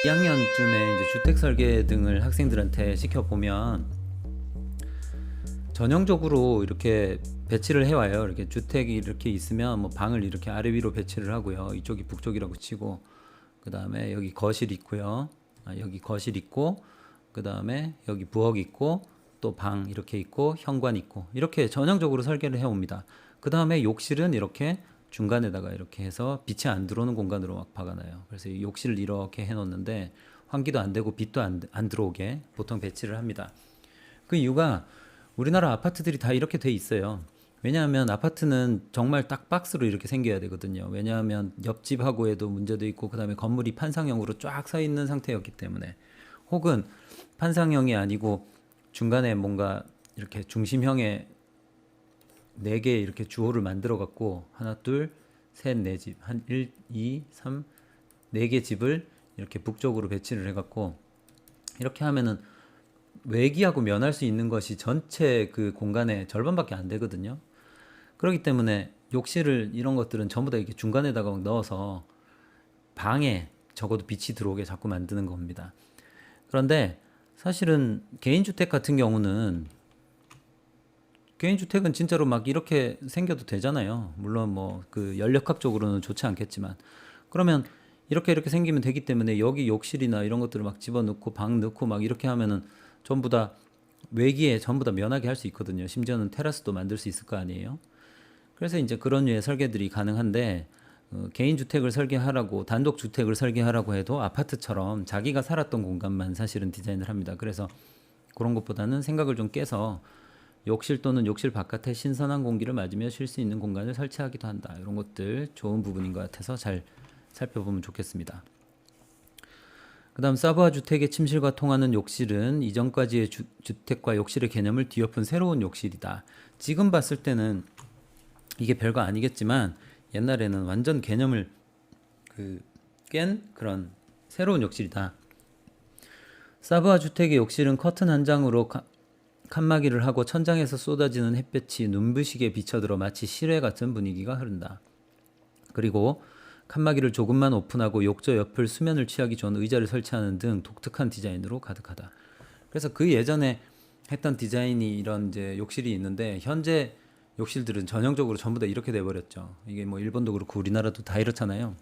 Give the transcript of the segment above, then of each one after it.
2학년쯤에 이제 주택 설계 등을 학생들한테 시켜보면 전형적으로 이렇게 배치를 해와요. 이렇게 주택이 이렇게 있으면 뭐 방을 이렇게 아래 위로 배치를 하고요. 이쪽이 북쪽이라고 치고, 그 다음에 여기 거실 있고요. 여기 거실 있고, 그 다음에 여기 부엌 있고, 또 방 이렇게 있고, 현관 있고, 이렇게 전형적으로 설계를 해옵니다. 그 다음에 욕실은 이렇게 중간에다가 이렇게 해서 빛이 안 들어오는 공간으로 막 박아놔요. 그래서 이 욕실을 이렇게 해놓는데 환기도 안 되고 빛도 안 들어오게 보통 배치를 합니다. 그 이유가 우리나라 아파트들이 다 이렇게 돼 있어요. 왜냐하면 아파트는 정말 딱 박스로 이렇게 생겨야 되거든요. 왜냐하면 옆집하고에도 문제도 있고, 그 다음에 건물이 판상형으로 쫙 서 있는 상태였기 때문에, 혹은 판상형이 아니고 중간에 뭔가 이렇게 중심형의 네 개 이렇게 주호를 만들어 갖고 하나 둘 셋 네 집 한 1, 2, 3 네 개 집을 이렇게 북쪽으로 배치를 해 갖고 이렇게 하면은 외기하고 면할 수 있는 것이 전체 그 공간의 절반밖에 안 되거든요. 그렇기 때문에 욕실을 이런 것들은 전부 다 이렇게 중간에다가 넣어서 방에 적어도 빛이 들어오게 자꾸 만드는 겁니다. 그런데 사실은 개인주택 같은 경우는 개인주택은 진짜로 막 이렇게 생겨도 되잖아요. 물론 뭐 그 연력학적으로는 좋지 않겠지만, 그러면 이렇게 생기면 되기 때문에 여기 욕실이나 이런 것들을 막 집어넣고 방 넣고 막 이렇게 하면은 전부 다 외기에 전부 다 면하게 할 수 있거든요. 심지어는 테라스도 만들 수 있을 거 아니에요. 그래서 이제 그런 류의 설계들이 가능한데, 개인 주택을 설계하라고, 단독 주택을 설계하라고 해도 아파트처럼 자기가 살았던 공간만 사실은 디자인을 합니다. 그래서 그런 것보다는 생각을 좀 깨서 욕실 또는 욕실 바깥에 신선한 공기를 맞으며 쉴 수 있는 공간을 설치하기도 한다. 이런 것들 좋은 부분인 것 같아서 잘 살펴보면 좋겠습니다. 그 다음 사부화 주택의 침실과 통하는 욕실은 이전까지의 주택과 욕실의 개념을 뒤엎은 새로운 욕실이다. 지금 봤을 때는 이게 별거 아니겠지만 옛날에는 완전 개념을 깬 그런 새로운 욕실이다. 사부화 주택의 욕실은 커튼 한 장으로 칸막이를 하고 천장에서 쏟아지는 햇볕이 눈부시게 비쳐들어 마치 실외 같은 분위기가 흐른다. 그리고 칸막이를 조금만 오픈하고 욕조 옆을 수면을 취하기 좋은 의자를 설치하는 등 독특한 디자인으로 가득하다. 그래서 그 예전에 했던 디자인이 이런 이제 욕실이 있는데, 현재 욕실들은 전형적으로 전부 다 이렇게 돼 버렸죠. 이게 뭐 일본도 그렇고 우리나라도 다 이렇잖아요.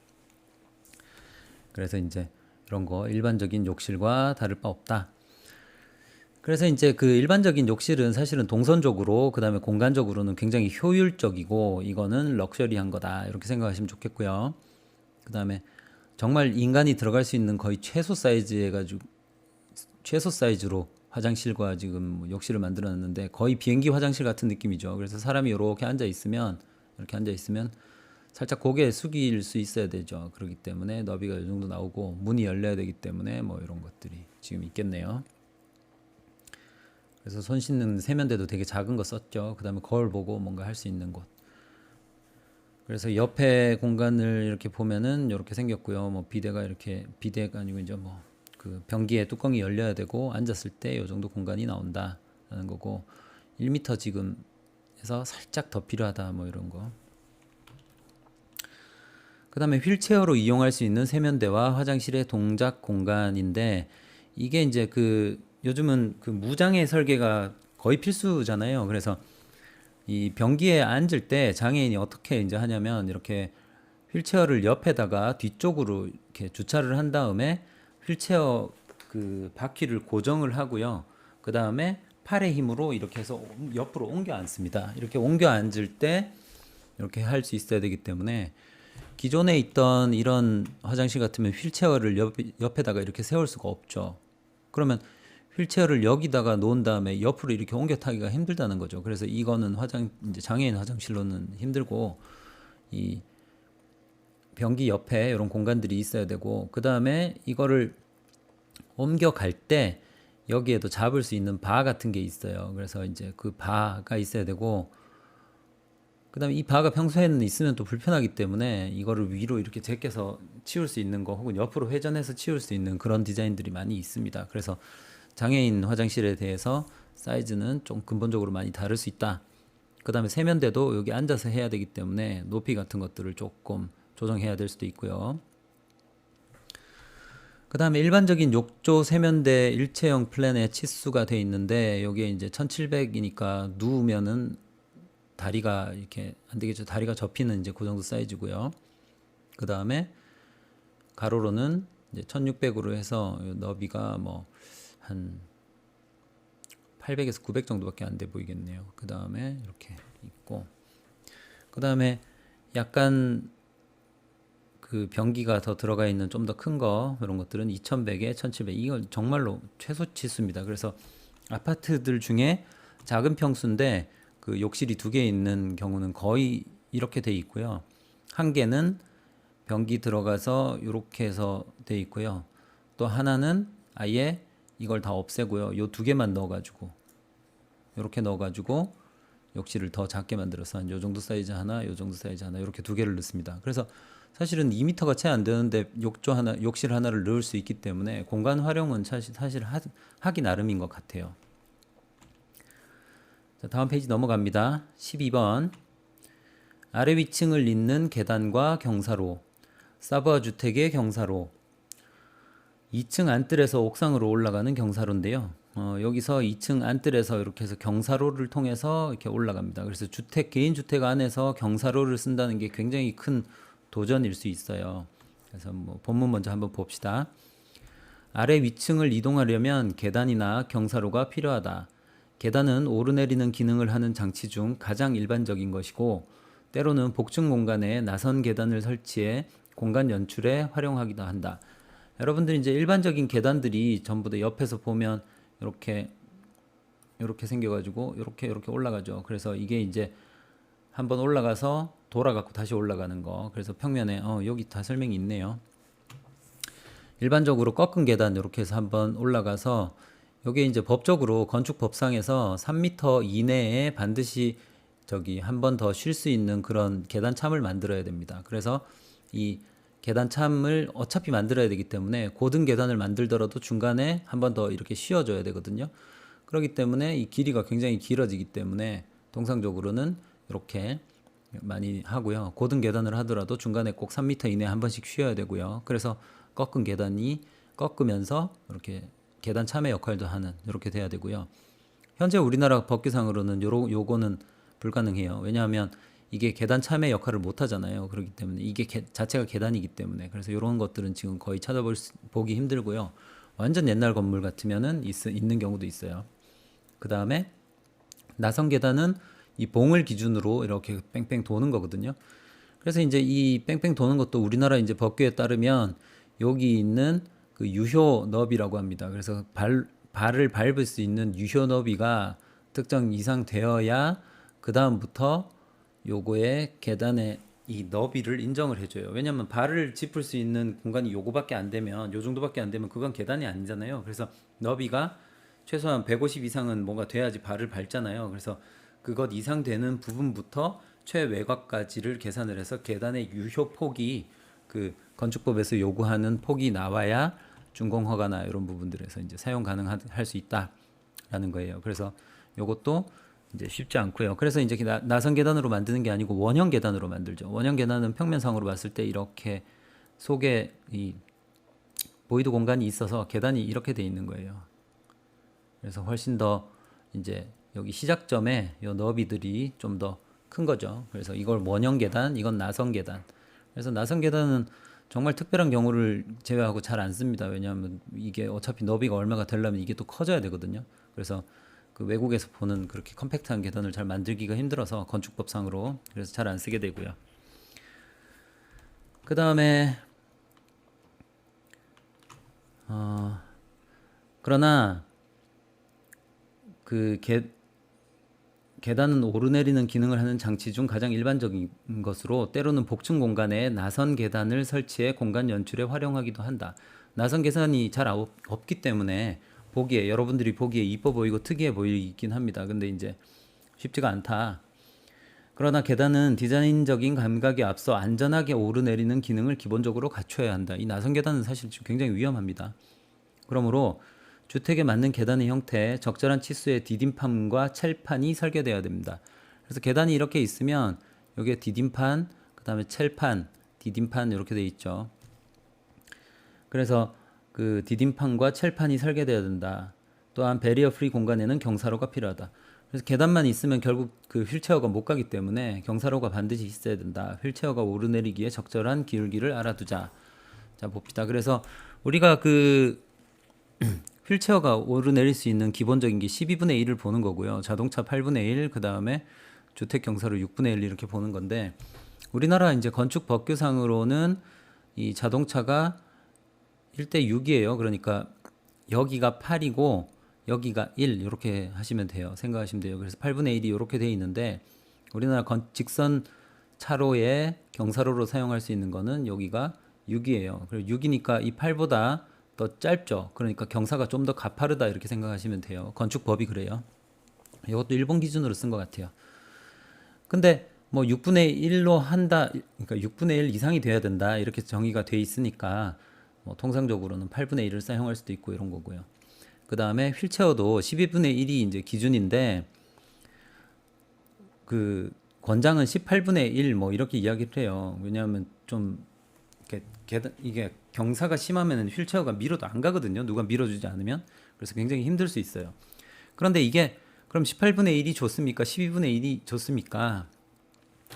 그래서 이제 이런 거 일반적인 욕실과 다를 바 없다. 그래서 이제 그 일반적인 욕실은 사실은 동선적으로, 그 다음에 공간적으로는 굉장히 효율적이고 이거는 럭셔리한 거다, 이렇게 생각하시면 좋겠고요. 그 다음에 정말 인간이 들어갈 수 있는 거의 최소 사이즈 해가지고 최소 사이즈로 화장실과 지금 뭐 욕실을 만들어놨는데 거의 비행기 화장실 같은 느낌이죠. 그래서 사람이 이렇게 앉아 있으면, 이렇게 앉아 있으면 살짝 고개 숙일 수 있어야 되죠. 그렇기 때문에 너비가 이 정도 나오고 문이 열려야 되기 때문에 뭐 이런 것들이 지금 있겠네요. 그래서 손 씻는 세면대도 되게 작은 거 썼죠. 그 다음에 거울 보고 뭔가 할 수 있는 곳. 그래서 옆에 공간을 이렇게 보면은 이렇게 생겼고요. 뭐 비대가 이렇게, 비대가 아니고 이제 뭐 그 변기에 뚜껑이 열려야 되고 앉았을 때 이 정도 공간이 나온다라는 거고, 1m 지금 해서 살짝 더 필요하다 뭐 이런 거. 그 다음에 휠체어로 이용할 수 있는 세면대와 화장실의 동작 공간인데, 이게 이제 그 요즘은 그 무장애 설계가 거의 필수잖아요. 그래서 이 변기에 앉을 때 장애인이 어떻게 이제 하냐면, 이렇게 휠체어를 옆에다가 뒤쪽으로 이렇게 주차를 한 다음에 휠체어 그 바퀴를 고정을 하고요. 그 다음에 팔의 힘으로 이렇게 해서 옆으로 옮겨 앉습니다. 이렇게 옮겨 앉을 때 이렇게 할 수 있어야 되기 때문에, 기존에 있던 이런 화장실 같으면 휠체어를 옆에다가 이렇게 세울 수가 없죠. 그러면 휠체어를 여기다가 놓은 다음에 옆으로 이렇게 옮겨 타기가 힘들다는 거죠. 그래서 이거는 이제 장애인 화장실로는 힘들고, 이 변기 옆에 이런 공간들이 있어야 되고, 그 다음에 이거를 옮겨갈 때 여기에도 잡을 수 있는 바 같은 게 있어요. 그래서 이제 그 바가 있어야 되고, 그 다음에 이 바가 평소에는 있으면 또 불편하기 때문에 이거를 위로 이렇게 제껴서 치울 수 있는 거, 혹은 옆으로 회전해서 치울 수 있는 그런 디자인들이 많이 있습니다. 그래서 장애인 화장실에 대해서 사이즈는 좀 근본적으로 많이 다를 수 있다. 그 다음에 세면대도 여기 앉아서 해야 되기 때문에 높이 같은 것들을 조금 조정해야 될 수도 있고요. 그 다음에 일반적인 욕조 세면대 일체형 플랜에 치수가 돼 있는데 여기에 이제 1700이니까 누우면은 다리가 이렇게 안 되겠죠. 다리가 접히는 이제 그 정도 사이즈고요. 그 다음에 가로로는 이제 1600으로 해서 너비가 뭐 한 800에서 900 정도밖에 안 돼 보이겠네요. 그 다음에 이렇게 있고, 그 다음에 약간 그 변기가 더 들어가 있는 좀 더 큰 거, 이런 것들은 2100에 1700. 이건 정말로 최소 치수입니다. 그래서 아파트들 중에 작은 평수인데 그 욕실이 두 개 있는 경우는 거의 이렇게 돼 있고요. 한 개는 변기 들어가서 이렇게 해서 돼 있고요. 또 하나는 아예 이걸 다 없애고요. 요 두 개만 넣어가지고 이렇게 넣어가지고 욕실을 더 작게 만들어서 한 요 정도 사이즈 하나, 요 정도 사이즈 하나, 이렇게 두 개를 넣습니다. 그래서 사실은 2m가 채 안 되는데 욕조 하나, 욕실 하나를 넣을 수 있기 때문에 공간 활용은 사실 하기 나름인 것 같아요. 자, 다음 페이지 넘어갑니다. 12번. 아래 위층을 잇는 계단과 경사로, 사부아 주택의 경사로, 2층 안뜰에서 옥상으로 올라가는 경사로인데요. 여기서 2층 안뜰에서 이렇게 해서 경사로를 통해서 이렇게 올라갑니다. 그래서 개인 주택 안에서 경사로를 쓴다는 게 굉장히 큰 도전일 수 있어요. 그래서 뭐 본문 먼저 한번 봅시다. 아래 위층을 이동하려면 계단이나 경사로가 필요하다. 계단은 오르내리는 기능을 하는 장치 중 가장 일반적인 것이고, 때로는 복층 공간에 나선 계단을 설치해 공간 연출에 활용하기도 한다. 여러분들이 이제 일반적인 계단들이 전부 다 옆에서 보면 이렇게 생겨가지고 이렇게 올라가죠. 그래서 이게 이제 한번 올라가서 돌아가고 다시 올라가는 거. 그래서 평면에 여기 다 설명이 있네요. 일반적으로 꺾은 계단 이렇게 해서 한번 올라가서 여기 이제 법적으로 건축법상에서 3m 이내에 반드시 저기 한 번 더 쉴 수 있는 그런 계단 참을 만들어야 됩니다. 그래서 이 계단 참을 어차피 만들어야 되기 때문에 고등 계단을 만들더라도 중간에 한 번 더 이렇게 쉬어줘야 되거든요. 그렇기 때문에 이 길이가 굉장히 길어지기 때문에 통상적으로는 이렇게 많이 하고요. 고등 계단을 하더라도 중간에 꼭 3m 이내에 한 번씩 쉬어야 되고요. 그래서 꺾은 계단이 꺾으면서 이렇게 계단 참의 역할도 하는, 이렇게 돼야 되고요. 현재 우리나라 법규상으로는 요거는 불가능해요. 왜냐하면 이게 계단 참의 역할을 못 하잖아요. 그렇기 때문에 이게 자체가 계단이기 때문에. 그래서 이런 것들은 지금 거의 보기 힘들고요. 완전 옛날 건물 같으면은 있는 경우도 있어요. 그 다음에 나선 계단은 이 봉을 기준으로 이렇게 뺑뺑 도는 거거든요. 그래서 이제 이 뺑뺑 도는 것도 우리나라 이제 법규에 따르면 여기 있는 그 유효 너비라고 합니다. 그래서 발을 밟을 수 있는 유효 너비가 특정 이상 되어야 그 다음부터 요거의 계단의 이 너비를 인정을 해줘요. 왜냐면 발을 짚을 수 있는 공간이 요거밖에 안 되면, 요 정도밖에 안 되면 그건 계단이 아니잖아요. 그래서 너비가 최소한 150 이상은 뭔가 돼야지 발을 밟잖아요. 그래서 그것 이상 되는 부분부터 최외곽까지를 계산을 해서 계단의 유효 폭이 그 건축법에서 요구하는 폭이 나와야 준공허가나 이런 부분들에서 이제 사용 가능할 수 있다라는 거예요. 그래서 요것도 이제 쉽지 않고요. 그래서 이제 나선 계단으로 만드는 게 아니고 원형 계단으로 만들죠. 원형 계단은 평면상으로 봤을 때 이렇게 속에 이 보이드 공간이 있어서 계단이 이렇게 돼 있는 거예요. 그래서 훨씬 더 이제 여기 시작점에 요 너비들이 좀 더 큰 거죠. 그래서 이걸 원형 계단, 이건 나선 계단. 그래서 나선 계단은 정말 특별한 경우를 제외하고 잘 안 씁니다. 왜냐하면 이게 어차피 너비가 얼마가 되려면 이게 또 커져야 되거든요. 그래서 그 외국에서 보는 그렇게 컴팩트한 계단을 잘 만들기가 힘들어서 건축법상으로, 그래서 잘 안 쓰게 되고요. 그 다음에 그러나 그 계단은 오르내리는 기능을 하는 장치 중 가장 일반적인 것으로 때로는 복층 공간에 나선 계단을 설치해 공간 연출에 활용하기도 한다. 나선 계단이 잘 없기 때문에 여러분들이 보기에 이뻐 보이고 특이해 보이긴 합니다. 근데 이제 쉽지가 않다. 그러나 계단은 디자인적인 감각에 앞서 안전하게 오르내리는 기능을 기본적으로 갖춰야 한다. 이 나선 계단은 사실 지금 굉장히 위험합니다. 그러므로 주택에 맞는 계단의 형태, 적절한 치수의 디딤판과 첼판이 설계되어야 됩니다. 그래서 계단이 이렇게 있으면 여기에 디딤판, 그 다음에 첼판, 디딤판 이렇게 돼 있죠. 그래서 그 디딤판과 첼판이 설계되어야 된다. 또한 베리어 프리 공간에는 경사로가 필요하다. 그래서 계단만 있으면 결국 그 휠체어가 못 가기 때문에 경사로가 반드시 있어야 된다. 휠체어가 오르내리기에 적절한 기울기를 알아두자. 자, 봅시다. 그래서 우리가 그 휠체어가 오르내릴 수 있는 기본적인 게 12분의 1을 보는 거고요. 자동차 8분의 1, 그 다음에 주택 경사로 6분의 1 이렇게 보는 건데, 우리나라 이제 건축 법규상으로는 이 자동차가 1대 6이에요. 그러니까 여기가 8이고 여기가 1 이렇게 하시면 돼요. 생각하시면 돼요. 그래서 8분의 1이 이렇게 돼 있는데, 우리나라 직선 차로에 경사로로 사용할 수 있는 거는 여기가 6이에요. 그리고 6이니까 이 8보다 더 짧죠. 그러니까 경사가 좀 더 가파르다 이렇게 생각하시면 돼요. 건축법이 그래요. 이것도 일본 기준으로 쓴 것 같아요. 근데 뭐 6분의 1로 한다, 그러니까 6분의 1 이상이 돼야 된다 이렇게 정의가 돼 있으니까 뭐 통상적으로는 8분의 1을 사용할 수도 있고 이런 거고요. 그 다음에 휠체어도 12분의 1이 이제 기준인데, 그 권장은 18분의 1 뭐 이렇게 이야기를 해요. 왜냐하면 좀 이렇게 이게 경사가 심하면 휠체어가 밀어도 안 가거든요. 누가 밀어주지 않으면. 그래서 굉장히 힘들 수 있어요. 그런데 이게 그럼 18분의 1이 좋습니까? 12분의 1이 좋습니까?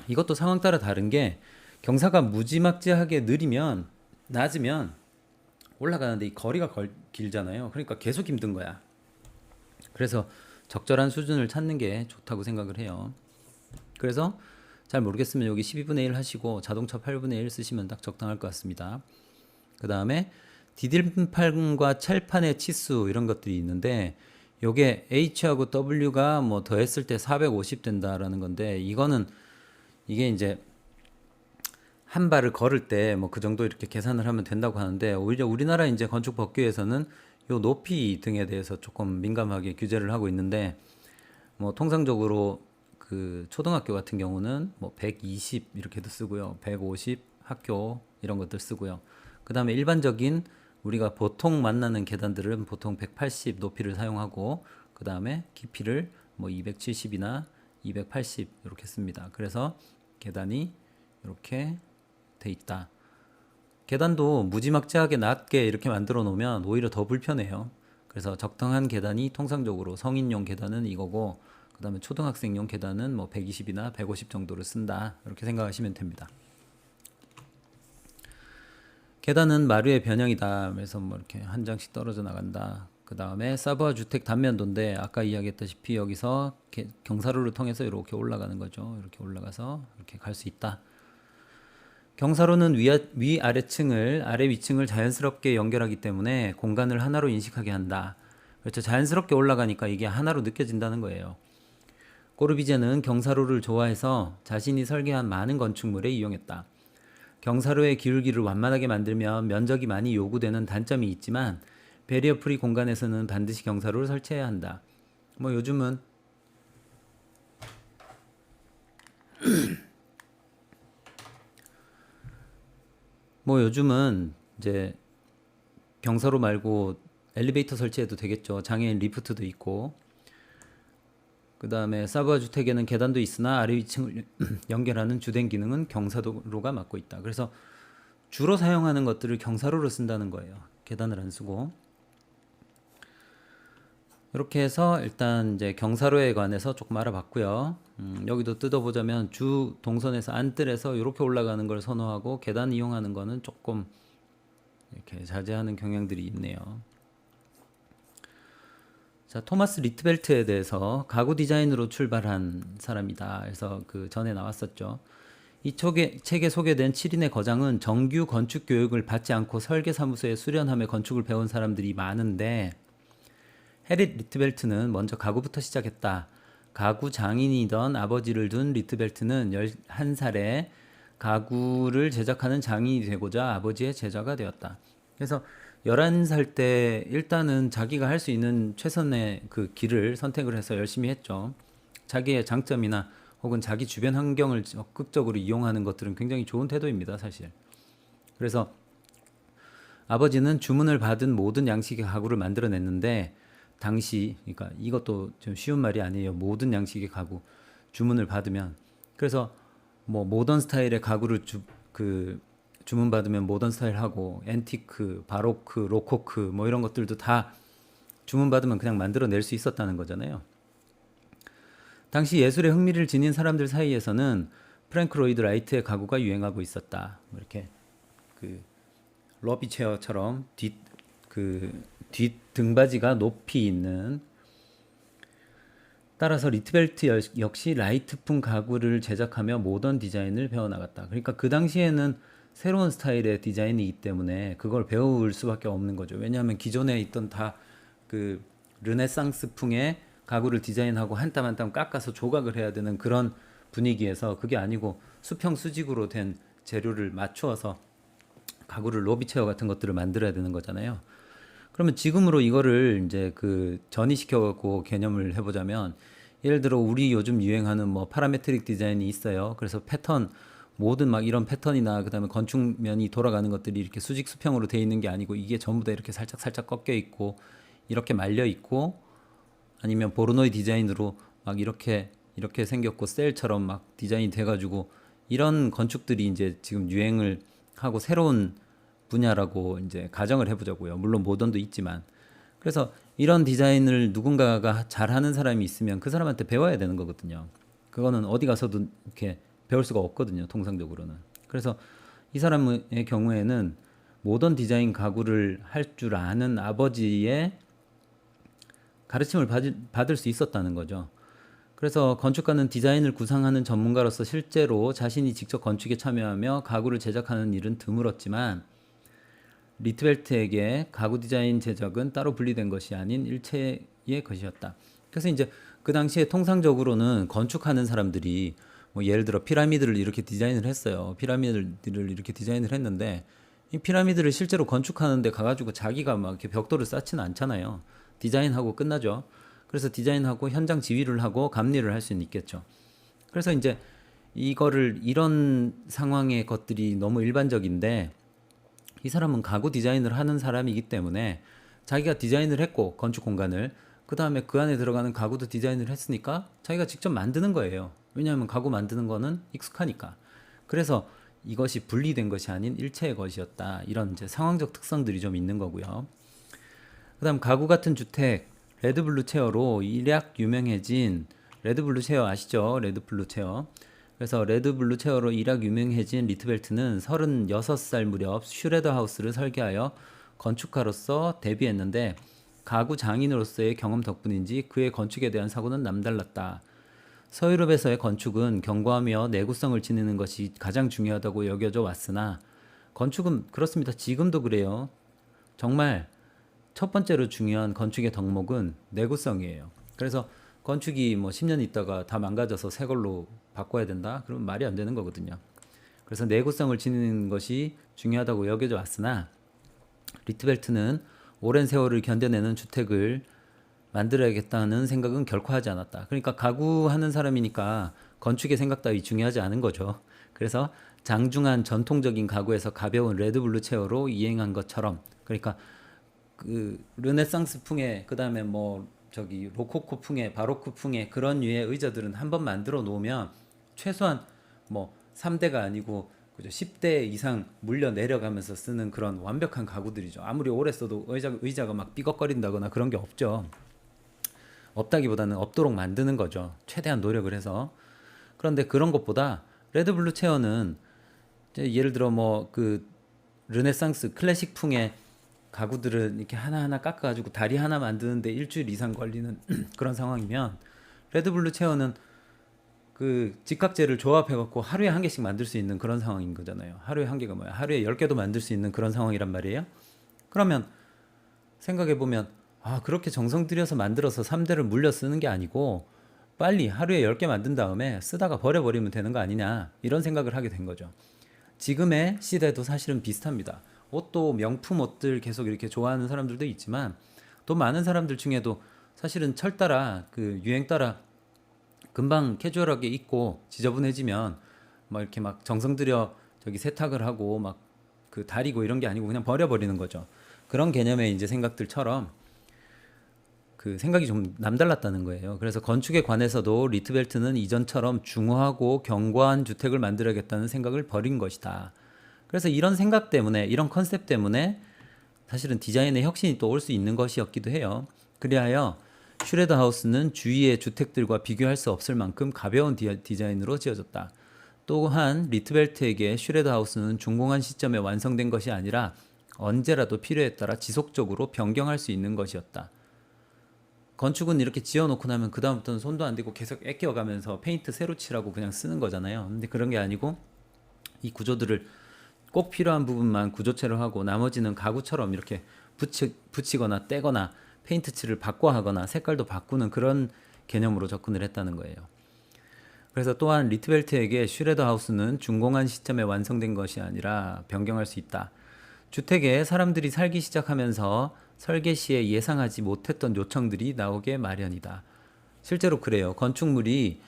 이것도 상황 따라 다른 게, 경사가 무지막지하게 느리면 낮으면 올라가는데 이 거리가 길잖아요. 그러니까 계속 힘든 거야. 그래서 적절한 수준을 찾는 게 좋다고 생각을 해요. 그래서 잘 모르겠으면 여기 12분의 1 하시고 자동차 8분의 1 쓰시면 딱 적당할 것 같습니다. 그 다음에 디딤판과 첼판의 치수 이런 것들이 있는데, 요게 H하고 W가 뭐 더했을 때 450 된다라는 건데, 이게 이제 한 발을 걸을 때 뭐 그 정도 이렇게 계산을 하면 된다고 하는데, 오히려 우리나라 이제 건축 법규에서는 요 높이 등에 대해서 조금 민감하게 규제를 하고 있는데, 뭐 통상적으로 그 초등학교 같은 경우는 뭐 120 이렇게도 쓰고요. 150 학교 이런 것들 쓰고요. 그 다음에 일반적인 우리가 보통 만나는 계단들은 보통 180 높이를 사용하고, 그 다음에 깊이를 뭐 270이나 280 이렇게 씁니다. 그래서 계단이 이렇게 돼 있다. 계단도 무지막지하게 낮게 이렇게 만들어 놓으면 오히려 더 불편해요. 그래서 적당한 계단이 통상적으로 성인용 계단은 이거고, 그 다음에 초등학생용 계단은 뭐 120이나 150 정도를 쓴다 이렇게 생각하시면 됩니다. 계단은 마루의 변형이다. 그래서 뭐 이렇게 한 장씩 떨어져 나간다. 그 다음에 사부와 주택 단면도인데, 아까 이야기했다시피 여기서 경사로를 통해서 이렇게 올라가는 거죠. 이렇게 올라가서 이렇게 갈 수 있다. 경사로는 위아래층을 아래 위층을 자연스럽게 연결하기 때문에 공간을 하나로 인식하게 한다. 그렇죠. 자연스럽게 올라가니까 이게 하나로 느껴진다는 거예요. 꼬르비제는 경사로를 좋아해서 자신이 설계한 많은 건축물에 이용했다. 경사로의 기울기를 완만하게 만들면 면적이 많이 요구되는 단점이 있지만, 베리어 프리 공간에서는 반드시 경사로를 설치해야 한다. 뭐 요즘은 이제 경사로 말고 엘리베이터 설치해도 되겠죠. 장애인 리프트도 있고, 그 다음에 사부아 주택에는 계단도 있으나 아래 위층을 연결하는 주된 기능은 경사로가 맡고 있다. 그래서 주로 사용하는 것들을 경사로로 쓴다는 거예요. 계단을 안 쓰고. 이렇게 해서 일단 이제 경사로에 관해서 조금 알아봤고요. 여기도 뜯어보자면 주 동선에서 안뜰에서 이렇게 올라가는 걸 선호하고, 계단 이용하는 거는 조금 이렇게 자제하는 경향들이 있네요. 자, 토마스 리트벨트에 대해서 가구 디자인으로 출발한 사람이다. 그래서 그 전에 나왔었죠. 이 책에 소개된 7인의 거장은 정규 건축 교육을 받지 않고 설계 사무소에 수련함에 건축을 배운 사람들이 많은데, 해릿 리트벨트는 먼저 가구부터 시작했다. 가구 장인이던 아버지를 둔 리트벨트는 11살에 가구를 제작하는 장인이 되고자 아버지의 제자가 되었다. 그래서 11살 때 일단은 자기가 할 수 있는 최선의 그 길을 선택을 해서 열심히 했죠. 자기의 장점이나 혹은 자기 주변 환경을 적극적으로 이용하는 것들은 굉장히 좋은 태도입니다, 사실. 그래서 아버지는 주문을 받은 모든 양식의 가구를 만들어냈는데, 당시, 그러니까 이것도 좀 쉬운 말이 아니에요. 모든 양식의 가구 주문을 받으면. 그래서 뭐 모던 스타일의 가구를 주문 받으면 모던 스타일 하고 앤티크, 바로크, 로코크 뭐 이런 것들도 다 주문 받으면 그냥 만들어낼 수 있었다는 거잖아요. 당시 예술에 흥미를 지닌 사람들 사이에서는 프랭크 로이드 라이트의 가구가 유행하고 있었다. 뭐 이렇게 그 러비 체어처럼 뒷 등받이가 높이 있는. 따라서 리트벨트 역시 라이트풍 가구를 제작하며 모던 디자인을 배워나갔다. 그러니까 그 당시에는 새로운 스타일의 디자인이기 때문에 그걸 배울 수밖에 없는 거죠. 왜냐하면 기존에 있던 다 그 르네상스풍의 가구를 디자인하고 한 땀 한 땀 깎아서 조각을 해야 되는 그런 분위기에서 그게 아니고 수평 수직으로 된 재료를 맞추어서 가구를 로비체어 같은 것들을 만들어야 되는 거잖아요. 그러면 지금으로 이거를 이제 그 전이시켜 갖고 개념을 해보자면, 예를 들어 우리 요즘 유행하는 뭐 파라메트릭 디자인이 있어요. 그래서 패턴, 모든 막 이런 패턴이나 그다음에 건축면이 돌아가는 것들이 이렇게 수직 수평으로 돼 있는 게 아니고 이게 전부 다 이렇게 살짝 살짝 꺾여 있고 이렇게 말려 있고, 아니면 보르노이 디자인으로 막 이렇게 생겼고 셀처럼 막 디자인이 돼가지고 이런 건축들이 이제 지금 유행을 하고 새로운 분야라고 이제 가정을 해보자고요. 물론 모던도 있지만. 그래서 이런 디자인을 누군가가 잘하는 사람이 있으면 그 사람한테 배워야 되는 거거든요. 그거는 어디 가서도 이렇게 배울 수가 없거든요, 통상적으로는. 그래서 이 사람의 경우에는 모던 디자인 가구를 할 줄 아는 아버지의 가르침을 받을 수 있었다는 거죠. 그래서 건축가는 디자인을 구상하는 전문가로서 실제로 자신이 직접 건축에 참여하며 가구를 제작하는 일은 드물었지만, 리트벨트에게 가구 디자인 제작은 따로 분리된 것이 아닌 일체의 것이었다. 그래서 이제 그 당시에 통상적으로는 건축하는 사람들이 뭐 예를 들어 피라미드를 이렇게 디자인을 했어요. 피라미드를 이렇게 디자인을 했는데 이 피라미드를 실제로 건축하는데 가가지고 자기가 막 이렇게 벽돌을 쌓지는 않잖아요. 디자인하고 끝나죠. 그래서 디자인하고 현장 지휘를 하고 감리를 할 수는 있겠죠. 그래서 이제 이런 상황의 것들이 너무 일반적인데, 이 사람은 가구 디자인을 하는 사람이기 때문에 자기가 디자인을 했고 건축 공간을, 그 다음에 그 안에 들어가는 가구도 디자인을 했으니까 자기가 직접 만드는 거예요. 왜냐하면 가구 만드는 거는 익숙하니까. 그래서 이것이 분리된 것이 아닌 일체의 것이었다. 이런 이제 상황적 특성들이 좀 있는 거고요. 그 다음 가구 같은 주택, 레드블루 체어로 일약 유명해진, 레드블루 체어 아시죠? 레드블루 체어. 그래서 레드블루 체어로 일약 유명해진 리트벨트는 36살 무렵 슈레더 하우스를 설계하여 건축가로서 데뷔했는데, 가구 장인으로서의 경험 덕분인지 그의 건축에 대한 사고는 남달랐다. 서유럽에서의 건축은 견고하며 내구성을 지니는 것이 가장 중요하다고 여겨져 왔으나, 건축은 그렇습니다. 지금도 그래요. 정말 첫 번째로 중요한 건축의 덕목은 내구성이에요. 그래서 건축이 뭐 10년 있다가 다 망가져서 새 걸로 바꿔야 된다? 그러면 말이 안 되는 거거든요. 그래서 내구성을 지니는 것이 중요하다고 여겨져 왔으나, 리트벨트는 오랜 세월을 견뎌내는 주택을 만들어야겠다는 생각은 결코 하지 않았다. 그러니까 가구하는 사람이니까 건축의 생각 따위 중요하지 않은 거죠. 그래서 장중한 전통적인 가구에서 가벼운 레드블루 체어로 이행한 것처럼, 그러니까 그 르네상스풍의, 그다음에 뭐 저기 로코코풍의, 바로크풍의 그런 류의 의자들은 한번 만들어 놓으면 최소한 뭐 3대가 아니고 그죠, 10대 이상 물려 내려가면서 쓰는 그런 완벽한 가구들이죠. 아무리 오래 써도 의자가 막 삐걱거린다거나 그런 게 없죠. 없다기보다는 없도록 만드는 거죠. 최대한 노력을 해서. 그런데 그런 것보다 레드블루 체어는 예를 들어 뭐 그 르네상스 클래식풍의 가구들은 이렇게 하나하나 깎아가지고 다리 하나 만드는데 일주일 이상 걸리는 그런 상황이면, 레드블루 체어는 그 직각재를 조합해갖고 하루에 한 개씩 만들 수 있는 그런 상황인 거잖아요. 하루에 한 개가 뭐야? 하루에 10개도 만들 수 있는 그런 상황이란 말이에요. 그러면 생각해보면, 아, 그렇게 정성 들여서 만들어서 3대를 물려 쓰는 게 아니고 빨리 하루에 10개 만든 다음에 쓰다가 버려버리면 되는 거 아니냐, 이런 생각을 하게 된 거죠. 지금의 시대도 사실은 비슷합니다. 옷도 명품 옷들 계속 이렇게 좋아하는 사람들도 있지만, 또 많은 사람들 중에도 사실은 철 따라 그 유행 따라 금방 캐주얼하게 입고 지저분해지면 막 이렇게 막 정성 들여 저기 세탁을 하고 막 그 다리고 이런 게 아니고 그냥 버려버리는 거죠. 그런 개념의 이제 생각들처럼 그 생각이 좀 남달랐다는 거예요. 그래서 건축에 관해서도 리트벨트는 이전처럼 중후하고 견고한 주택을 만들어야겠다는 생각을 버린 것이다. 그래서 이런 생각 때문에 이런 컨셉 때문에 사실은 디자인의 혁신이 또 올 수 있는 것이었기도 해요. 그리하여 슈레더 하우스는 주위의 주택들과 비교할 수 없을 만큼 가벼운 디자인으로 지어졌다. 또한 리트벨트에게 슈레더 하우스는 준공한 시점에 완성된 것이 아니라 언제라도 필요에 따라 지속적으로 변경할 수 있는 것이었다. 건축은 이렇게 지어놓고 나면 그 다음부터는 손도 안 대고 계속 아껴가면서 페인트 새로 칠하고 그냥 쓰는 거잖아요. 근데 그런 게 아니고 이 구조들을 꼭 필요한 부분만 구조체로 하고 나머지는 가구처럼 이렇게 붙이거나 떼거나 페인트 칠을 바꿔 하거나 색깔도 바꾸는 그런 개념으로 접근을 했다는 거예요. 그래서 또한 리트벨트에게 슈레더 하우스는 준공한 시점에 완성된 것이 아니라 변경할 수 있다. 주택에 사람들이 살기 시작하면서 설계 시에 예상하지 못했던 요청들이 나오게 마련이다. 실제로 그래요. 건축물이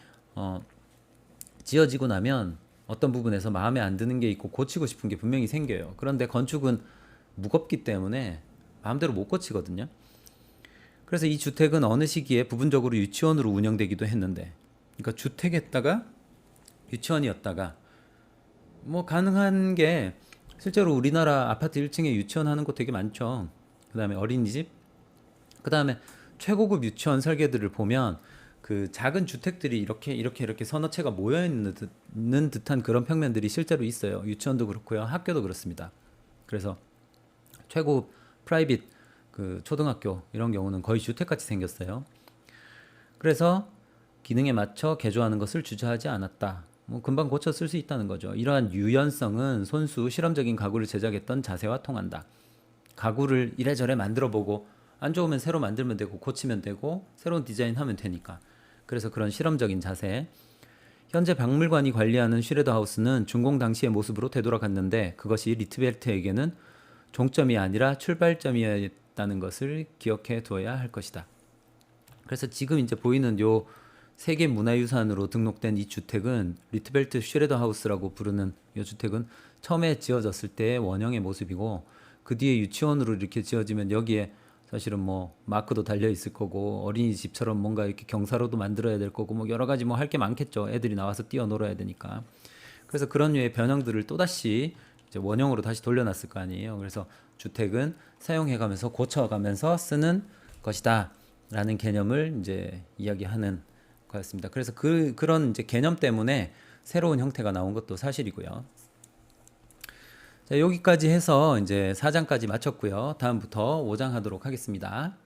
지어지고 나면 어떤 부분에서 마음에 안 드는 게 있고 고치고 싶은 게 분명히 생겨요. 그런데 건축은 무겁기 때문에 마음대로 못 고치거든요. 그래서 이 주택은 어느 시기에 부분적으로 유치원으로 운영되기도 했는데, 그러니까 주택에다가 유치원이었다가 뭐 가능한 게 실제로 우리나라 아파트 1층에 유치원 하는 곳 되게 많죠. 그 다음에 어린이집, 그 다음에 최고급 유치원 설계들을 보면 그 작은 주택들이 이렇게 서너 채가 모여 있는 듯한 그런 평면들이 실제로 있어요. 유치원도 그렇고요, 학교도 그렇습니다. 그래서 최고급 프라이빗 그 초등학교 이런 경우는 거의 주택같이 생겼어요. 그래서 기능에 맞춰 개조하는 것을 주저하지 않았다. 뭐 금방 고쳐 쓸 수 있다는 거죠. 이러한 유연성은 손수 실험적인 가구를 제작했던 자세와 통한다. 가구를 이래저래 만들어 보고 안 좋으면 새로 만들면 되고 고치면 되고 새로운 디자인 하면 되니까. 그래서 그런 실험적인 자세. 현재 박물관이 관리하는 슈레더 하우스는 준공 당시의 모습으로 되돌아갔는데 그것이 리트벨트에게는 종점이 아니라 출발점이었다는 것을 기억해 두어야 할 것이다. 그래서 지금 이제 보이는 요 세계 문화유산으로 등록된 이 주택은 리트벨트 슈레더 하우스라고 부르는 이 주택은 처음에 지어졌을 때의 원형의 모습이고, 그 뒤에 유치원으로 이렇게 지어지면 여기에 사실은 뭐 마크도 달려 있을 거고 어린이집처럼 뭔가 이렇게 경사로도 만들어야 될 거고 뭐 여러 가지 뭐 할 게 많겠죠. 애들이 나와서 뛰어놀아야 되니까. 그래서 그런 류의 변형들을 또다시 이제 원형으로 다시 돌려놨을 거 아니에요. 그래서 주택은 사용해가면서 고쳐가면서 쓰는 것이다 라는 개념을 이제 이야기하는 거였습니다. 그래서 그런 이제 개념 때문에 새로운 형태가 나온 것도 사실이고요. 자, 여기까지 해서 이제 4장까지 마쳤고요. 다음부터 5장 하도록 하겠습니다.